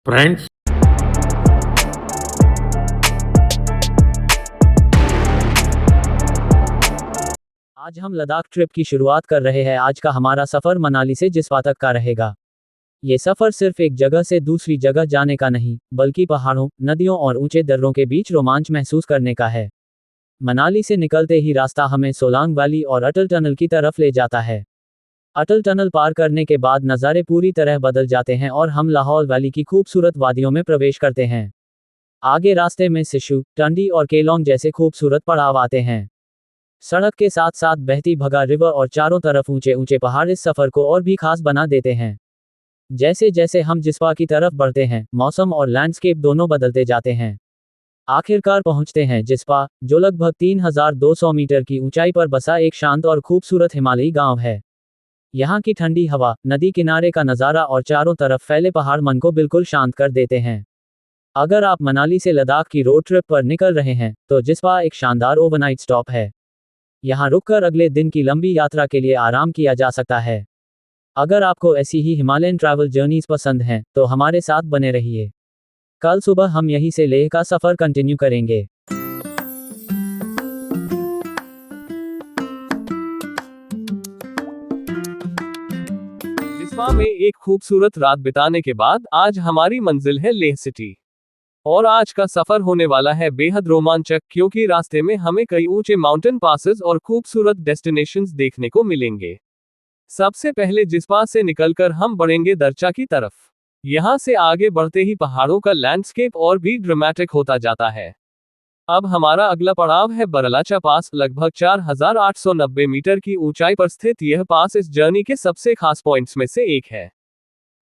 Friends, आज हम Ladakh trip की शुरुआत कर रहे हैं। आज का हमारा सफ़र मनाली से जिस्पा तक का रहेगा। ये सफ़र सिर्फ एक जगह से दूसरी जगह जाने का नहीं, बल्कि पहाड़ों, नदियों और ऊंचे दर्रों के बीच रोमांच महसूस करने का है। मनाली से निकलते ही रास्ता हमें सोलांग वैली और अटल टनल की तरफ ले जाता है। अटल टनल पार करने के बाद नज़ारे पूरी तरह बदल जाते हैं और हम लाहौल वैली की खूबसूरत वादियों में प्रवेश करते हैं। आगे रास्ते में सिशु, टंडी और केलोंग जैसे खूबसूरत पड़ाव आते हैं। सड़क के साथ साथ बहती भगा रिवर और चारों तरफ ऊंचे ऊंचे पहाड़ इस सफर को और भी खास बना देते हैं। जैसे जैसे हम जिस्पा की तरफ बढ़ते हैं, मौसम और लैंडस्केप दोनों बदलते जाते हैं। आखिरकार पहुंचते हैं जिस्पा, जो लगभग 3200 मीटर की ऊंचाई पर बसा एक शांत और खूबसूरत हिमालयी गांव है। यहाँ की ठंडी हवा, नदी किनारे का नज़ारा और चारों तरफ फैले पहाड़ मन को बिल्कुल शांत कर देते हैं। अगर आप मनाली से लद्दाख की रोड ट्रिप पर निकल रहे हैं, तो जिस्पा एक शानदार ओवरनाइट स्टॉप है। यहाँ रुककर अगले दिन की लंबी यात्रा के लिए आराम किया जा सकता है। अगर आपको ऐसी ही हिमालयन ट्रैवल जर्नीज पसंद हैं, तो हमारे साथ बने रहिए। कल सुबह हम यहीं से लेह का सफ़र कंटिन्यू करेंगे। जिस्पा में एक खूबसूरत रात बिताने के बाद आज हमारी मंजिल है लेह सिटी। और आज का सफर होने वाला है बेहद रोमांचक, क्योंकि रास्ते में हमें कई ऊंचे माउंटेन पासेस और खूबसूरत डेस्टिनेशंस देखने को मिलेंगे। सबसे पहले जिस्पा से निकलकर हम बढ़ेंगे दरचा की तरफ। यहां से आगे बढ़ते ही पहाड़ों का लैंडस्केप और भी ड्रामेटिक होता जाता है। अब हमारा अगला पड़ाव है बरलाचा पास। लगभग 4890 मीटर की ऊंचाई पर स्थित यह पास इस जर्नी के सबसे खास पॉइंट्स में से एक है।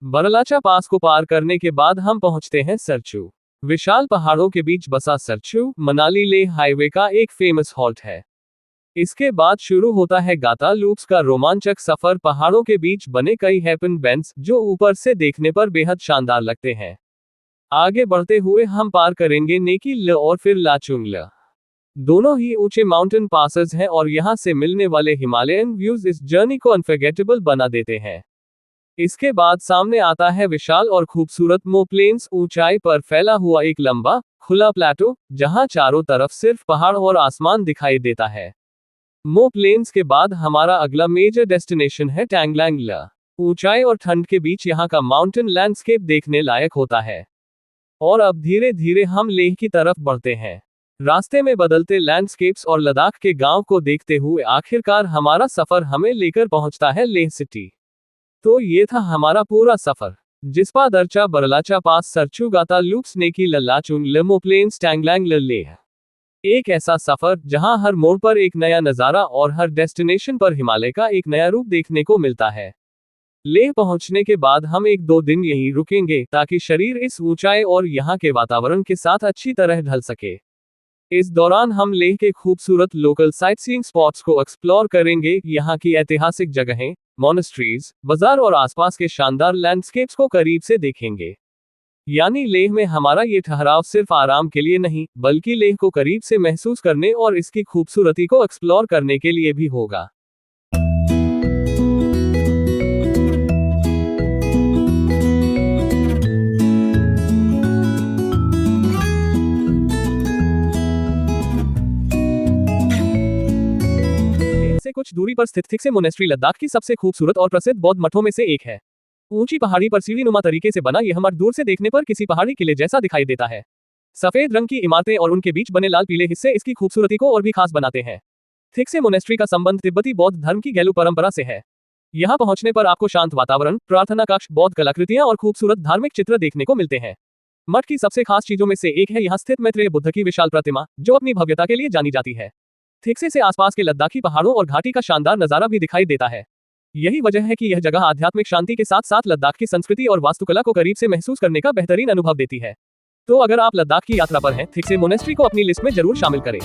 बरलाचा पास को पार करने के बाद हम पहुंचते हैं सरचू। विशाल पहाड़ों के बीच बसा सरचू मनाली लेह हाईवे का एक फेमस हॉल्ट है। इसके बाद शुरू होता है गाता लूप्स का रोमांचक सफर। पहाड़ों के बीच बने कई हेपन बेंड्स जो ऊपर से देखने पर बेहद शानदार लगते हैं। आगे बढ़ते हुए हम पार करेंगे नेकी ल और फिर लाचुंग ल। दोनों ही ऊंचे माउंटेन पासेस हैं और यहां से मिलने वाले हिमालयन व्यूज इस जर्नी को अनफॉरगेटेबल बना देते हैं। इसके बाद सामने आता है विशाल और खूबसूरत मो प्लेन्स। ऊंचाई पर फैला हुआ एक लंबा खुला प्लेटो, जहां चारों तरफ सिर्फ पहाड़ और आसमान दिखाई देता है। मो प्लेन्स के बाद हमारा अगला मेजर डेस्टिनेशन है टैंगलैंग ला। ऊंचाई और ठंड के बीच यहां का माउंटेन लैंडस्केप देखने लायक होता है। और अब धीरे धीरे हम लेह की तरफ बढ़ते हैं। रास्ते में बदलते लैंडस्केप्स और लद्दाख के गांव को देखते हुए आखिरकार हमारा सफर हमें लेकर पहुंचता है लेह सिटी। तो ये था हमारा पूरा सफर। जिस्पा, दरचा, बरलाचा पास, सरचू, गाता लूप्स, नेकी ल, लाचुंग ल, मो प्लेन्स, टैंगलैंग ल, लेह। एक ऐसा सफर जहां हर मोड़ पर एक नया नजारा और हर डेस्टिनेशन पर हिमालय का एक नया रूप देखने को मिलता है। लेह पहुंचने के बाद हम 1-2 दिन यहीं रुकेंगे ताकि शरीर इस ऊंचाई और यहाँ के वातावरण के साथ अच्छी तरह ढल सके। इस दौरान हम लेह के खूबसूरत लोकल साइटसीइंग स्पॉट्स को एक्सप्लोर करेंगे। यहाँ की ऐतिहासिक जगहें, मॉनेस्ट्रीज, बाजार और आसपास के शानदार लैंडस्केप्स को करीब से देखेंगे। यानी लेह में हमारा ये ठहराव सिर्फ आराम के लिए नहीं, बल्कि लेह को करीब से महसूस करने और इसकी खूबसूरती को एक्सप्लोर करने के लिए भी होगा। से कुछ दूरी पर स्थित थिक्से मोनेस्ट्री लद्दाख की सबसे खूबसूरत और प्रसिद्ध बौद्ध मठों में से एक है। ऊंची पहाड़ी पर सीढ़ीनुमा तरीके से बना यह मठ दूर से देखने पर किसी पहाड़ी किले जैसा दिखाई देता है। सफेद रंग की इमारतें और उनके बीच बने लाल पीले हिस्से इसकी खूबसूरती को और भी खास बनाते हैं। थिक्से मोनेस्ट्री का संबंध तिब्बती बौद्ध धर्म की गैलू परंपरा से है। यहाँ पहुंचने पर आपको शांत वातावरण, प्रार्थना कक्ष, बौद्ध कलाकृतियां और खूबसूरत धार्मिक चित्र देखने को मिलते हैं। मठ की सबसे खास चीजों में से एक है यहाँ स्थित मैत्रेय बुद्ध की विशाल प्रतिमा, जो अपनी भव्यता के लिए जानी जाती है। थिक्से से आसपास के लद्दाखी पहाड़ों और घाटी का शानदार नजारा भी दिखाई देता है। यही वजह है कि यह जगह आध्यात्मिक शांति के साथ साथ लद्दाख की संस्कृति और वास्तुकला को करीब से महसूस करने का बेहतरीन अनुभव देती है। तो अगर आप लद्दाख की यात्रा पर हैं, थिक्से मोनेस्ट्री को अपनी लिस्ट में जरूर शामिल करें।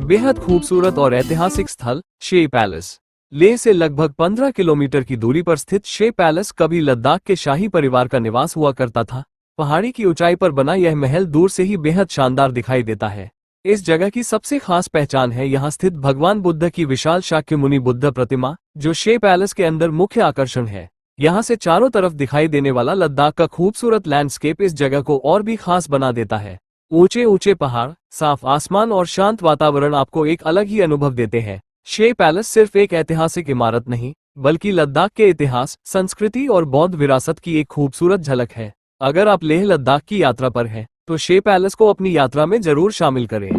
बेहद खूबसूरत और ऐतिहासिक स्थल शे पैलेस। लेह से लगभग 15 किलोमीटर की दूरी पर स्थित शे पैलेस कभी लद्दाख के शाही परिवार का निवास हुआ करता था। पहाड़ी की ऊंचाई पर बना यह महल दूर से ही बेहद शानदार दिखाई देता है। इस जगह की सबसे खास पहचान है यहाँ स्थित भगवान बुद्ध की विशाल शाक्यमुनि बुद्ध प्रतिमा, जो शे पैलेस के अंदर मुख्य आकर्षण है। यहाँ से चारों तरफ दिखाई देने वाला लद्दाख का खूबसूरत लैंडस्केप इस जगह को और भी खास बना देता है। ऊंचे ऊंचे पहाड़, साफ आसमान और शांत वातावरण आपको एक अलग ही अनुभव देते हैं। शे पैलेस सिर्फ एक ऐतिहासिक इमारत नहीं, बल्कि लद्दाख के इतिहास, संस्कृति और बौद्ध विरासत की एक खूबसूरत झलक है। अगर आप लेह लद्दाख की यात्रा पर हैं, तो शे पैलेस को अपनी यात्रा में जरूर शामिल करें।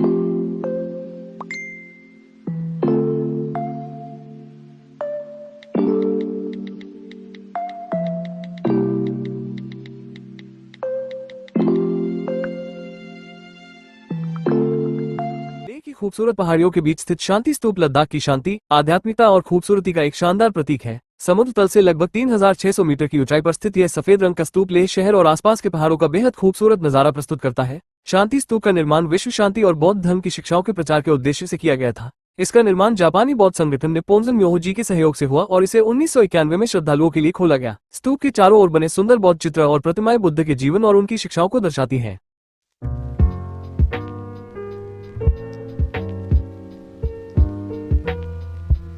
लेह की खूबसूरत पहाड़ियों के बीच स्थित शांति स्तूप लद्दाख की शांति, आध्यात्मिकता और खूबसूरती का एक शानदार प्रतीक है। समुद्र तल से लगभग 3600 मीटर की ऊंचाई पर स्थित यह सफेद रंग का स्तूप लेह शहर और आसपास के पहाड़ों का बेहद खूबसूरत नजारा प्रस्तुत करता है। शांति स्तूप का निर्माण विश्व शांति और बौद्ध धर्म की शिक्षाओं के प्रचार के उद्देश्य से किया गया था। इसका निर्माण जापानी बौद्ध संगठन निप्पोंजन म्योहोजी के सहयोग से हुआ और इसे 1991 में श्रद्धालुओं के लिए खोला गया। स्तूप के चारों ओर बने सुंदर बौद्ध चित्र और प्रतिमाएं बुद्ध के जीवन और उनकी शिक्षाओं को दर्शाती हैं।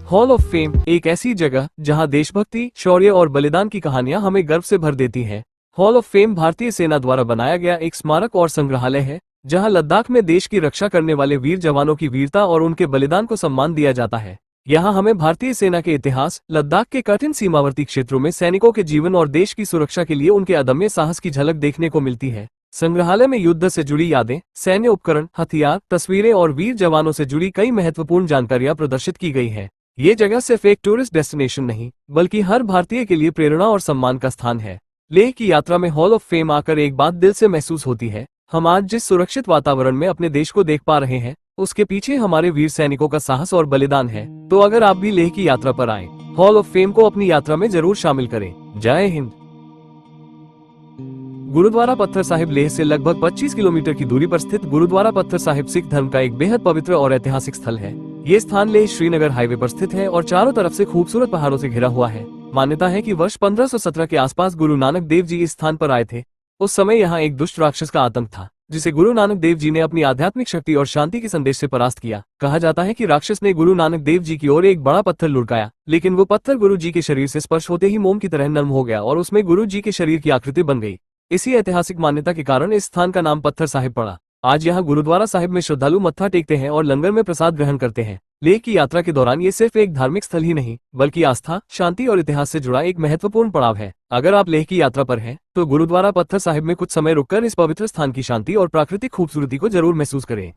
हॉल ऑफ फेम एक ऐसी जगह जहां देशभक्ति, शौर्य और बलिदान की कहानियां हमें गर्व से भर देती हैं। हॉल ऑफ फेम भारतीय सेना द्वारा बनाया गया एक स्मारक और संग्रहालय है, जहां लद्दाख में देश की रक्षा करने वाले वीर जवानों की वीरता और उनके बलिदान को सम्मान दिया जाता है। यहाँ हमें भारतीय सेना के इतिहास, लद्दाख के कठिन सीमावर्ती क्षेत्रों में सैनिकों के जीवन और देश की सुरक्षा के लिए उनके अदम्य साहस की झलक देखने को मिलती है। संग्रहालय में युद्ध से जुड़ी यादें, सैन्य उपकरण, हथियार, तस्वीरें और वीर जवानों से जुड़ी कई महत्वपूर्ण जानकारियां प्रदर्शित की गई हैं। ये जगह सिर्फ एक टूरिस्ट डेस्टिनेशन नहीं, बल्कि हर भारतीय के लिए प्रेरणा और सम्मान का स्थान है। लेह की यात्रा में हॉल ऑफ फेम आकर एक बात दिल से महसूस होती है, हम आज जिस सुरक्षित वातावरण में अपने देश को देख पा रहे हैं, उसके पीछे हमारे वीर सैनिकों का साहस और बलिदान है। तो अगर आप भी लेह की यात्रा पर आएं, हॉल ऑफ फेम को अपनी यात्रा में जरूर शामिल करें। जय हिंद। गुरुद्वारा पत्थर साहिब लेह से लगभग 25 किलोमीटर की दूरी पर स्थित गुरुद्वारा पत्थर साहिब सिख धर्म का एक बेहद पवित्र और ऐतिहासिक स्थल है। ये स्थान लेह श्रीनगर हाईवे पर स्थित है और चारों तरफ से खूबसूरत पहाड़ों से घिरा हुआ है। मान्यता है कि वर्ष 1517 के आसपास गुरु नानक देव जी इस स्थान पर आए थे। उस समय यहाँ एक दुष्ट राक्षस का आतंक था, जिसे गुरु नानक देव जी ने अपनी आध्यात्मिक शक्ति और शांति के संदेश से परास्त किया। कहा जाता है कि राक्षस ने गुरु नानक देव जी की ओर एक बड़ा पत्थर लुढ़काया, लेकिन वो पत्थर गुरु जी के शरीर से स्पर्श होते ही मोम की तरह नरम हो गया और उसमें गुरु जी के शरीर की आकृति बन गई। इसी ऐतिहासिक मान्यता के कारण इस स्थान का नाम पत्थर साहिब पड़ा। आज यहाँ गुरुद्वारा साहिब में श्रद्धालु मत्था टेकते हैं और लंगर में प्रसाद ग्रहण करते हैं। लेह की यात्रा के दौरान ये सिर्फ एक धार्मिक स्थल ही नहीं, बल्कि आस्था, शांति और इतिहास से जुड़ा एक महत्वपूर्ण पड़ाव है। अगर आप लेह की यात्रा पर हैं, तो गुरुद्वारा पत्थर साहिब में कुछ समय रुककर इस पवित्र स्थान की शांति और प्राकृतिक खूबसूरती को जरूर महसूस करें।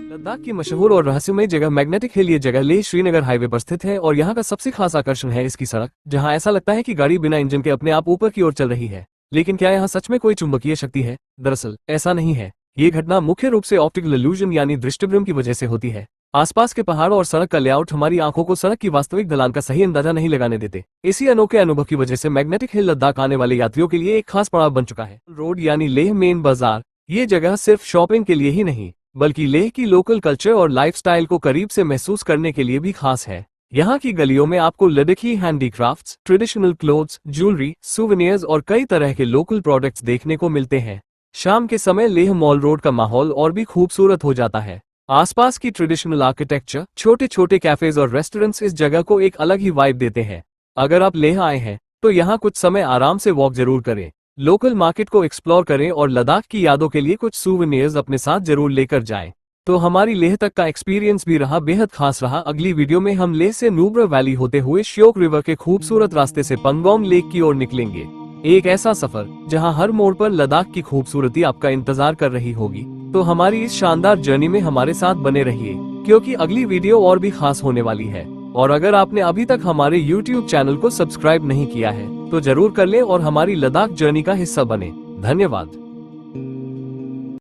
लद्दाख की मशहूर और रहस्यमय जगह मैग्नेटिक हिल ये जगह लेह श्रीनगर हाईवे पर स्थित है और यहाँ का सबसे खास आकर्षण है इसकी सड़क, जहाँ ऐसा लगता है कि गाड़ी बिना इंजन के अपने आप ऊपर की ओर चल रही है। लेकिन क्या यहाँ सच में कोई चुंबकीय शक्ति है? दरअसल ऐसा नहीं है। ये घटना मुख्य रूप से ऑप्टिकल इल्यूजन यानी दृष्टिभ्रम की वजह से होती है। आसपास के पहाड़ और सड़क का लेआउट हमारी आंखों को सड़क की वास्तविक ढलान का सही अंदाजा नहीं लगाने देते। इसी अनोखे अनुभव की वजह से मैग्नेटिक हिल लद्दाख आने वाले यात्रियों के लिए एक खास पड़ाव बन चुका है। रोड यानी लेह मेन बाजार, ये जगह सिर्फ शॉपिंग के लिए ही नहीं, बल्कि लेह की लोकल कल्चर और लाइफस्टाइल को करीब से महसूस करने के लिए भी खास है। यहाँ की गलियों में आपको Ladakhi handicrafts, traditional clothes, jewellery, souvenirs और कई तरह के लोकल प्रोडक्ट्स देखने को मिलते हैं। शाम के समय लेह मॉल रोड का माहौल और भी खूबसूरत हो जाता है। आसपास की ट्रेडिशनल आर्किटेक्चर, छोटे छोटे कैफेज और रेस्टोरेंट्स इस जगह को एक अलग ही वाइब देते हैं। अगर आप लेह आए हैं, तो यहाँ कुछ समय आराम से वॉक जरूर करें, लोकल मार्केट को एक्सप्लोर करें और लद्दाख की यादों के लिए कुछ सुवेनियर्स अपने साथ जरूर लेकर जाएं। तो हमारी लेह तक का एक्सपीरियंस भी रहा बेहद खास रहा। अगली वीडियो में हम लेह से नुब्रा वैली होते हुए श्योक रिवर के खूबसूरत रास्ते से पंगोंग लेक की ओर निकलेंगे। एक ऐसा सफर जहां हर मोड़ पर लद्दाख की खूबसूरती आपका इंतजार कर रही होगी। तो हमारी इस शानदार जर्नी में हमारे साथ बने रहिए, क्योंकि अगली वीडियो और भी खास होने वाली है। और अगर आपने अभी तक हमारे YouTube चैनल को सब्सक्राइब नहीं किया है, तो जरूर कर लें और हमारी लद्दाख जर्नी का हिस्सा बने। धन्यवाद।